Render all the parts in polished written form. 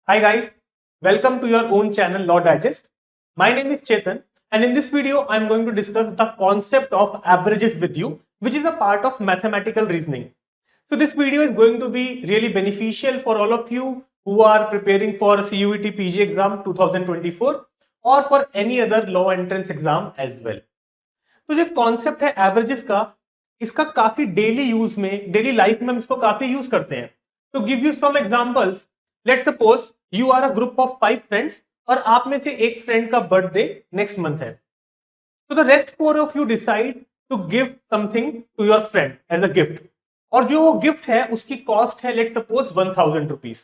Hi guys, welcome to your own channel Law Digest. My name is Chetan and in this video I am going to discuss the concept of averages with you, which is a part of mathematical reasoning. So this video is going to be really beneficial for all of you who are preparing for CUET PG exam 2024 or for any other law entrance exam as well. तो जो concept है averages का, इसका काफी daily use में, daily life में हम इसको काफी यूज करते हैं. तो give you some examples. Let's suppose you are a group of 5 friends और आप में से एक फ्रेंड का बर्थडे नेक्स्ट मंथ है. तो the rest 4 of you decide to give something to your friend as a gift. और जो गिफ्ट है उसकी कॉस्ट है लेट्स सपोज 1000 रुपीज.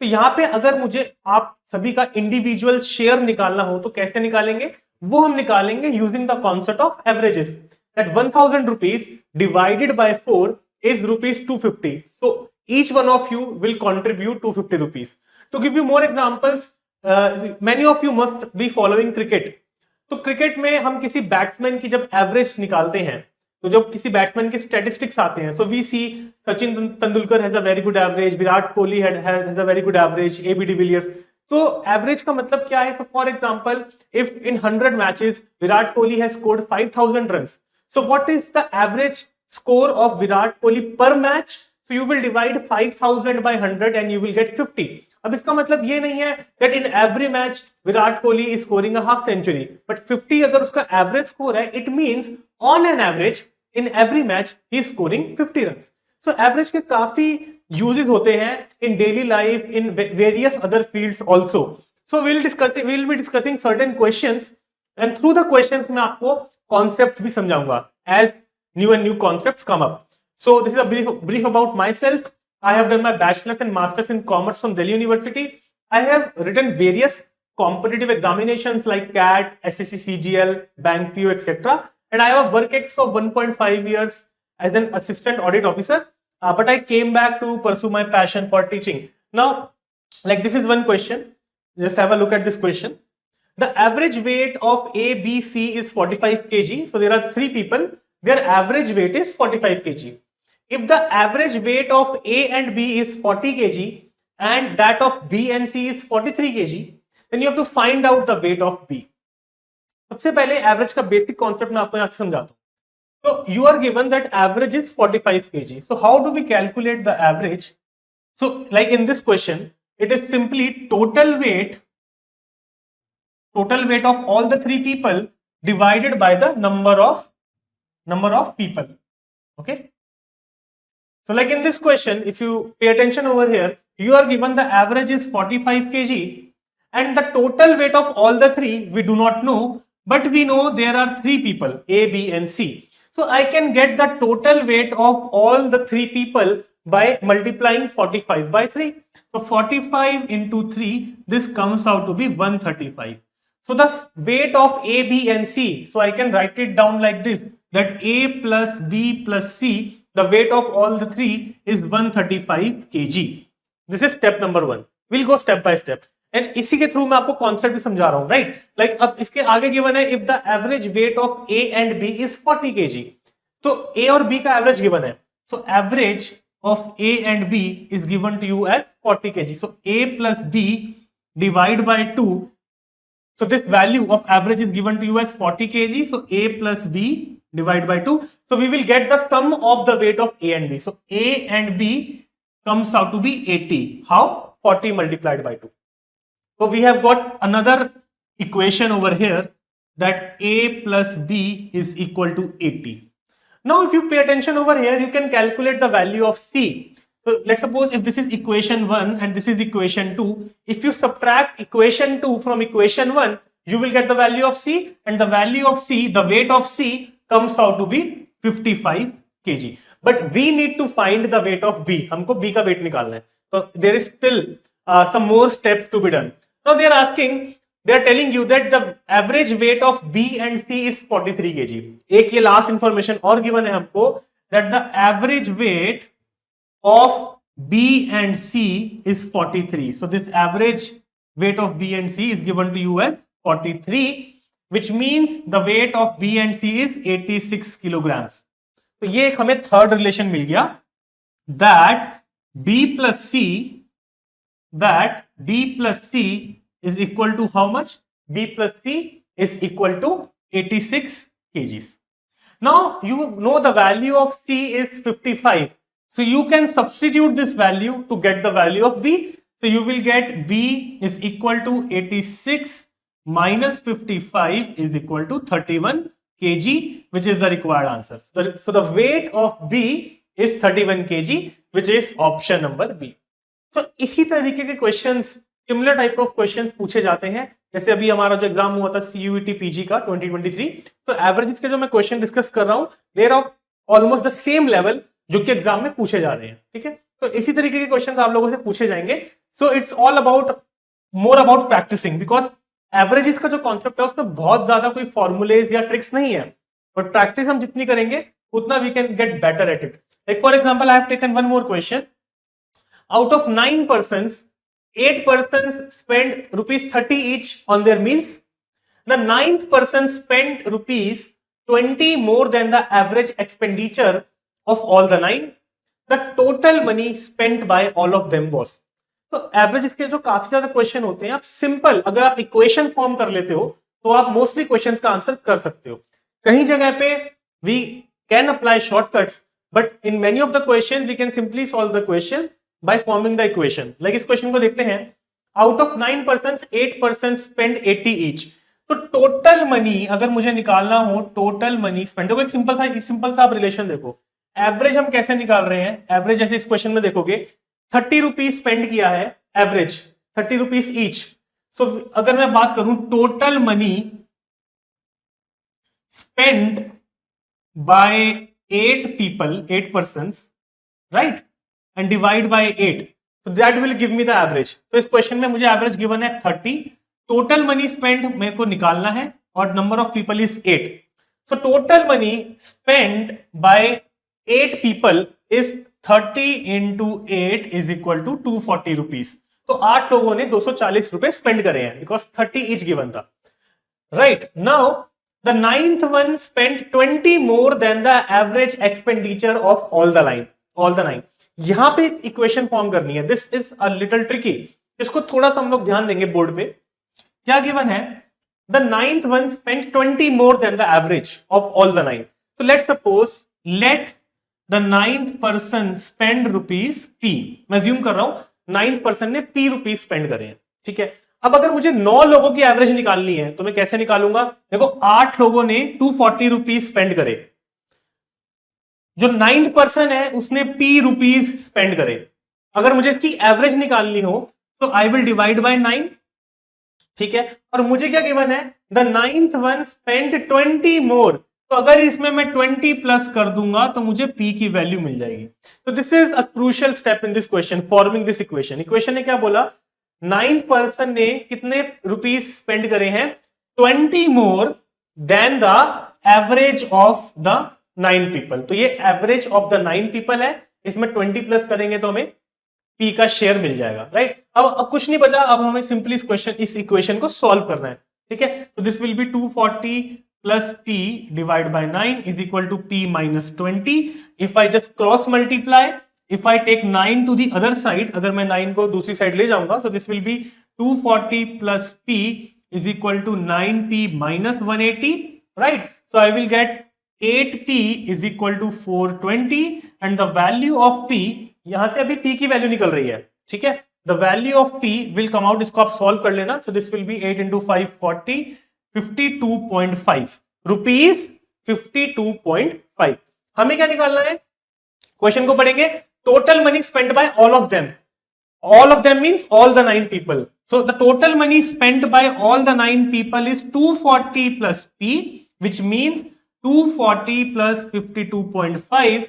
तो यहाँ पे अगर मुझे आप सभी का इंडिविजुअल शेयर निकालना हो तो कैसे निकालेंगे? वो हम निकालेंगे using the concept of averages. That 1000 rupees divided by 4 is rupees 250. So each one of you will contribute 250 rupees. To give you more examples, many of you must be following cricket. तो cricket में हम किसी batsman की जब average निकालते हैं, तो जब किसी बैट्समैन के स्टैटिस्टिक्स आते हैं, so we see Sachin Tendulkar has a very good average, Virat Kohli has a very good average, AB de Villiers. तो एवरेज का मतलब क्या है? So for example if in 100 matches Virat Kohli has scored 5000 runs, so what is the average score of Virat Kohli per match? So you will divide 5000 by 100 and you will get 50. अब इसका मतलब ये नहीं है that in every match Virat Kohli is scoring a half century, but 50 अगर उसका average score है, it means on an average in every match he is scoring 50 runs. So average के काफी यूजेस होते हैं in daily life, in various other fields also. So we will be discussing certain questions and through the questions मैं आपको concepts भी समझाऊंगा as new and new concepts come up. So this is a brief about myself. I have done my bachelor's and master's in commerce from Delhi University. I have written various competitive examinations like CAT, SSC CGL, Bank PO, etc. And I have a work ex of 1.5 years as an assistant audit officer. But I came back to pursue my passion for teaching. Now, like this is one question. Just have a look at this question. The average weight of A, B, C is 45 kg. So there are 3 people. Their average weight is 45 kg. If the average weight of A and B is 40 kg and that of B and C is 43 kg, then you have to find out the weight of B. सबसे पहले average का basic concept मैं आपको यहाँ से समझाता हूँ. So you are given that average is 45 kg. So how do we calculate the average? So like in this question, it is simply total weight of all the 3 people divided by the number of people. Okay, so like in this question, if you pay attention over here, you are given the average is 45 kg and the total weight of all the 3 we do not know, but we know there are 3 people A, B and C. So I can get the total weight of all the 3 people by multiplying 45 by 3. So 45 into 3, this comes out to be 135. So the weight of A, B and C, so I can write it down like this, that A plus B plus C, the weight of all the 3 is 135 kg. This is step number 1. We'll go step by step. And इसी के through मैं आपको concept भी समझा रहा हूं, right? Like अब इसके आगे गिवन है if the average weight of A and B is 40 kg. तो A और B का एवरेज गिवन है. So average of A and B is given to you as 40 kg. So A plus B divide by 2. So this value of average is given to you as 40 kg. So A plus B divide by 2. So we will get the sum of the weight of A and B. So A and B comes out to be 80. How? 40 multiplied by 2. So we have got another equation over here that A plus B is equal to 80. Now if you pay attention over here, you can calculate the value of C. So let's suppose if this is equation 1 and this is equation 2, if you subtract equation 2 from equation 1, you will get the value of C, and the value of C, the weight of C comes out to be 55 kg. But we need to find the weight of B. हमको B का weight निकालना है. So there is still some more steps to be done. Now they are asking, they are telling you that the average weight of B and C is 43 kg. एक ये last information और given है हमको, that the average weight of B and C is 43. So this average weight of B and C is given to you as 43, which means the weight of B and C is 86 kilograms. तो ये एक हमें third relation मिल गया, that B plus C that B plus C is equal to how much? B plus C is equal to 86 kgs. Now you know the value of C is 55. So you can substitute this value to get the value of B. So you will get B is equal to 86 minus 55 is equal to 31 kg, which is the required answer. So the weight of B is 31 kg, which is option number B. तो इसी तरीके के questions, similar type of questions पूछे जाते हैं. जैसे अभी हमारा जो एग्जाम हुआ था CUET PG का 2023, तो एवरेजेस के जो मैं क्वेश्चन डिस्कस कर रहा हूं, they are of almost the same level जो कि एग्जाम में पूछे जा रहे हैं. ठीक है, तो इसी तरीके के क्वेश्चन आप लोगों से पूछे जाएंगे. So it's all about more about practicing, because averages का जो कॉन्सेप्ट है उसमें बहुत ज्यादा कोई फॉर्मुलेज या ट्रिक्स नहीं है, बट प्रैक्टिस हम जितनी करेंगे उतना we can get better at it. Like for example, I have taken one more question. Out of 9 persons, 8 persons spent rupees 30 each on their meals. The 9th person spent rupees 20 more than the average expenditure of all the 9. The total money spent by all of them was. तो average के जो काफी ज्यादा question होते हैं, आप simple अगर आप इक्वेशन फॉर्म कर लेते हो तो आप मोस्टली क्वेश्चंस का आंसर कर सकते हो. कहीं जगह पे we can apply shortcuts, but in many of the question we can simply solve the question by forming the equation. Like इस क्वेश्चन को देखते हैं. Out of 9 persons, 8 persons spend 80 each. तो टोटल मनी अगर मुझे निकालना हो, टोटल मनी स्पेंड, देखो एक सिंपल सा आप रिलेशन देखो. एवरेज हम कैसे निकाल रहे हैं? एवरेज जैसे इस क्वेश्चन में देखोगे 30 रुपीज स्पेंड किया है, एवरेज 30 रुपीज ईच. तो अगर मैं बात करूं total money spend by 8 people, 8 persons, right, and divide by 8, so that will give me the average. तो इस क्वेश्चन में मुझे एवरेज गिवन है 30, टोटल मनी स्पेंड मेरे को निकालना है और number of people is 8. So total money spend by 8 people is 30 into 8 is equal to 240 rupees. तो 8 लोगों ने 240 रुपए स्पेंड करे हैं, बिकॉज 30 ईच गिवन था. Right, now the 9th one spent 20 more than the average expenditure of all the 9. यहां पे equation form करनी है. This is a little tricky, इसको थोड़ा सा हम लोग ध्यान देंगे. बोर्ड पे क्या गिवन है? The 9th one spent 20 more than the average of all the 9. तो let suppose let the 9th person spend rupees P. मैं ज्यूम कर रहा हूं 9th person ने P रुपीज स्पेंड करे हैं. ठीक है, अब अगर मुझे 9 लोगों की एवरेज निकालनी है तो मैं कैसे निकालूंगा? देखो 8 लोगों ने 240 रुपीज स्पेंड करे, जो 9th पर्सन है उसने P रुपीज स्पेंड करे. अगर मुझे इसकी एवरेज निकालनी हो तो आई विल डिवाइड बाय 9. ठीक है, और मुझे क्या गिवन है? द 9th one spent 20 मोर. तो अगर इसमें मैं 20 प्लस कर दूंगा तो मुझे P की वैल्यू मिल जाएगी. तो this is a crucial step in this question, forming this equation. Equation ने क्या बोला? 9th पर्सन ने कितने रुपीज स्पेंड करे हैं? 20 more than the average of the 9 people. तो ये एवरेज ऑफ द 9 पीपल है, इसमें 20 प्लस करेंगे तो हमें P का शेयर मिल जाएगा. राइट, अब कुछ नहीं बचा, अब हमें सिंपली इस इक्वेशन को सॉल्व करना है. ठीक है, तो this will be 240 plus P divide by 9 is equal to P minus 20. If I just cross multiply, if I take 9 to the other side, अगर मैं 9 को दूसरी साइड ले जाऊंगा, so this will be 240 plus P is equal to 9P minus 180. Right, so I will get 8P is equal to 420 and the value of P, यहां से अभी P की वैल्यू निकल रही है. ठीक है, the value of P will come out, इसको आप सॉल्व कर लेना. so this will be 8 into 5 40, 52.5 rupees. 52.5. हमें क्या निकालना है? क्वेश्चन को पढ़ेंगे. Total money spend by all of them. all of them means all the 9 people. so the total money spent by all the 9 people is 240 plus P, which means 240 plus 52.5,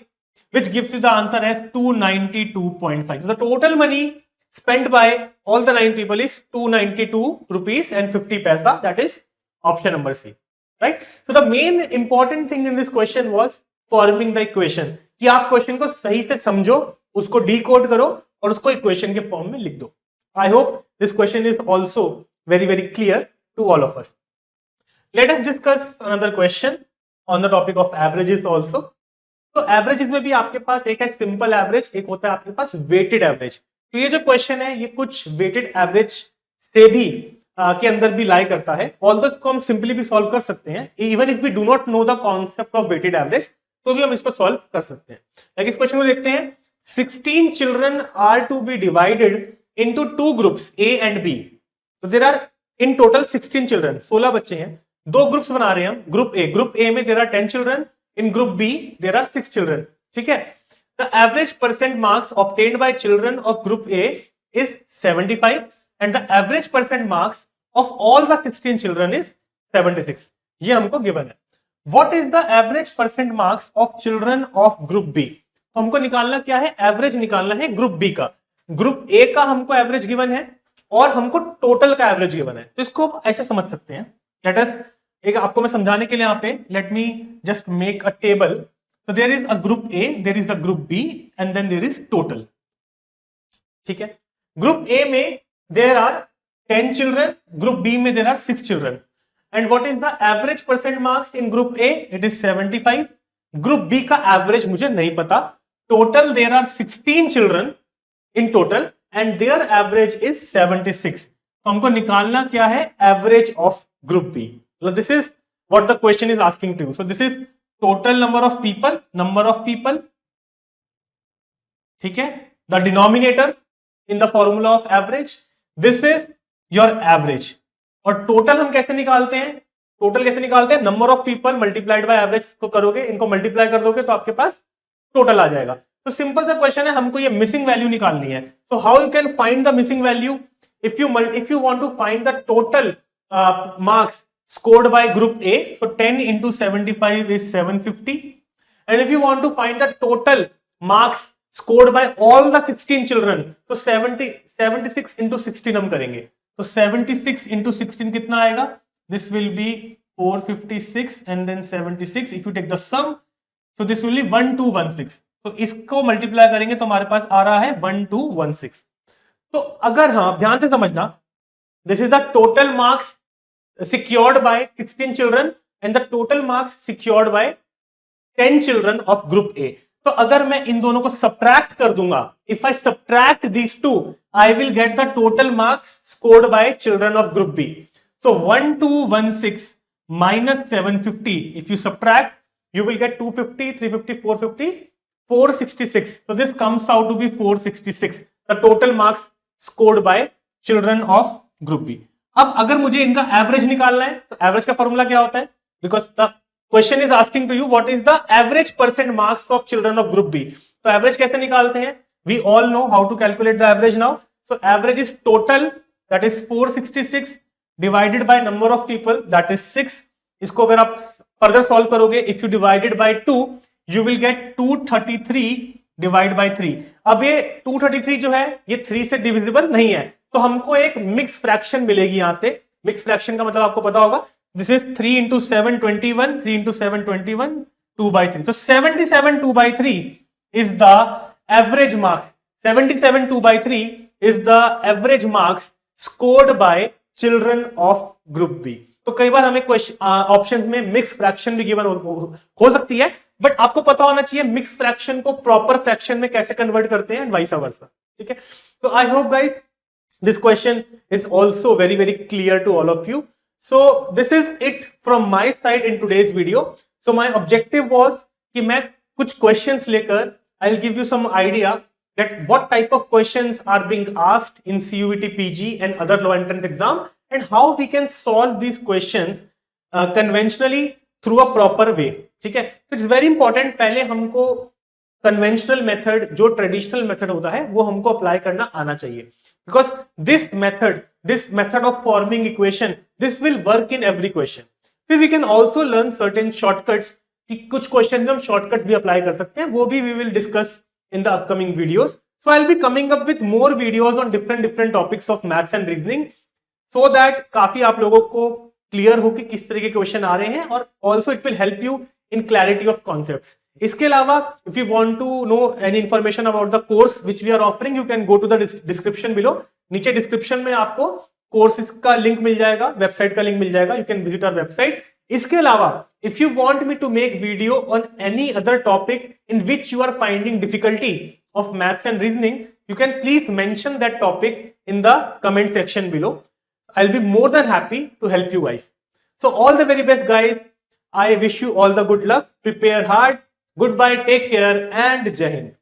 which gives you the answer as 292.5. So the total money spent by all the 9 people is 292 rupees and 50 paisa. That is option number C. Right? So the main important thing in this question was forming the equation. कि आप question को सही से समझो, उसको decode करो और उसको इक्वेशन के फॉर्म में लिख दो. I hope this question is also very clear to all of us. Let us discuss another question on the topic of averages also. तो एवरेजेस में भी आपके पास एक है सिंपल एवरेज, एक होता है आपके पास वेटेड एवरेज. तो ये जो क्वेश्चन है ये कुछ वेटेड एवरेज से भी के अंदर भी लाई करता है। ऑल्दो इसको हम सिंपली भी सॉल्व कर सकते हैं, even if we do not know the concept of weighted average तो भी हम इसको सॉल्व कर सकते हैं। लाइक इस क्वेश्चन को देखते हैं, 16 children are to be divided into 2 groups A and B. तो there are in total 16 children, 16 बच्चे हैं, 2 ग्रुप्स बना रहे हैं हम। ग्रुप ए में there are 10 children, in group B there are 6 children. ठीक है, the average percent marks obtained by children of group A is 75 and the average percent marks of all the 16 children is 76। ये हमको given है। What is the average percent marks of children of group B? तो हमको निकालना क्या है, average निकालना है ग्रुप बी का। ग्रुप ए का हमको एवरेज गिवन है और हमको टोटल का एवरेज गिवन है। तो इसको ऐसे समझ सकते हैं, लेट अस, एक आपको मैं समझाने के लिए यहाँ पे let me just make a table. So there is a group A, there is a group B, and then there is total. ठीक है, ग्रुप A में there are 10 children, group B में there are 6 children. And what is the average percent marks in group A? It is 75. Group B का average मुझे नहीं पता. Total there are 16 children in total, and their average is 76. तो हमको निकालना क्या है, average of group B. So this is what the question is asking to you. So this is total number of people, ठीक है, the denominator in the formula of average, this is your average. और total हम कैसे निकालते हैं, number of people multiplied by average को करोगे, इनको मल्टीप्लाई कर दोगे तो आपके पास टोटल आ जाएगा। तो सिंपल सा क्वेश्चन है, हमको ये मिसिंग वैल्यू निकालनी है। तो how you can find the missing value? If you want to find the total marks scored by group A, so 10 into 75 is 750, and if you want to find the total marks scored by all the 16 children, तो 76 into 16 हम करेंगे, तो 76 into 16 कितना आएगा? This will be 456 and then 76. If you take the sum, so this will be 1216. तो इसको multiply करेंगे तो हमारे पास आ रहा है 1216। तो अगर हाँ ध्यान से समझना, this is the total marks secured by 16 children and the total marks secured by 10 children of group A. तो अगर मैं इन दोनों को subtract कर दूंगा, if I subtract these two, I will get the total marks scored by children of group B. So 1216 minus 750, if you subtract, you will get 250, 350, 450, 466. So this comes out to be 466, the total marks scored by children of group B. अब अगर मुझे इनका average निकालना है तो average का formula क्या होता है? Because the question is asking to you what is the average percent marks of children of group B. तो एवरेज कैसे निकालते हैं? We all know how to calculate the average now. So average is total, that is 466 divided by number of people, that is 6। इसको अगर आप further solve करोगे, if you divided by 2 you will get 233 divide by 3। अब ये 233 जो है ये 3 से डिविजिबल नहीं है, तो हमको एक मिक्स फ्रैक्शन मिलेगी। यहां से मिक्स फ्रैक्शन का मतलब आपको पता होगा, दिस इज 3 into 7 21, 3 into 7 21, 2/3। तो 77 2/3 is the average marks, 77 2/3 is the average marks scored by children of group B। तो कई बार हमें ऑप्शन में मिक्स फ्रैक्शन भी गिवन हो सकती है, बट आपको पता होना चाहिए मिक्स फ्रैक्शन को प्रॉपर फ्रैक्शन में कैसे कन्वर्ट करते हैं एंड वाइस वर्सा। ठीक है, तो I hope guys this question is also very clear to all of you. So this is it from my side in today's video. So my objective was कि मैं कुछ questions लेकर I'll give you some idea that what type of questions are being asked in CUET PG and other law entrance exam and how we can solve these questions conventionally through a proper way. ठीक है, तो it's very important पहले हमको conventional method, जो traditional method होता है वो हमको apply करना आना चाहिए। Because this method of forming equation, this will work in every question. फिर we can also learn certain shortcuts, कि कुछ question में हम shortcuts भी apply कर सकते हैं, वो भी we will discuss in the upcoming videos. So I'll be coming up with more videos on different topics of maths and reasoning, so that काफी आप लोगों को clear हो कि किस तरह के question आ रहे हैं, और also it will help you in clarity of concepts. इसके अलावा if you want to know any information about the course which we are offering, you can go to the description below. नीचे description में आपको courses का link मिल जाएगा, website का link मिल जाएगा, you can visit our website. इसके अलावा if you want me to make video on any other topic in which you are finding difficulty of maths and reasoning, you can please mention that topic in the comment section below. I'll be more than happy to help you guys. So all the very best, guys. I wish you all the good luck. Prepare hard. Goodbye. Take care and Jai Hind.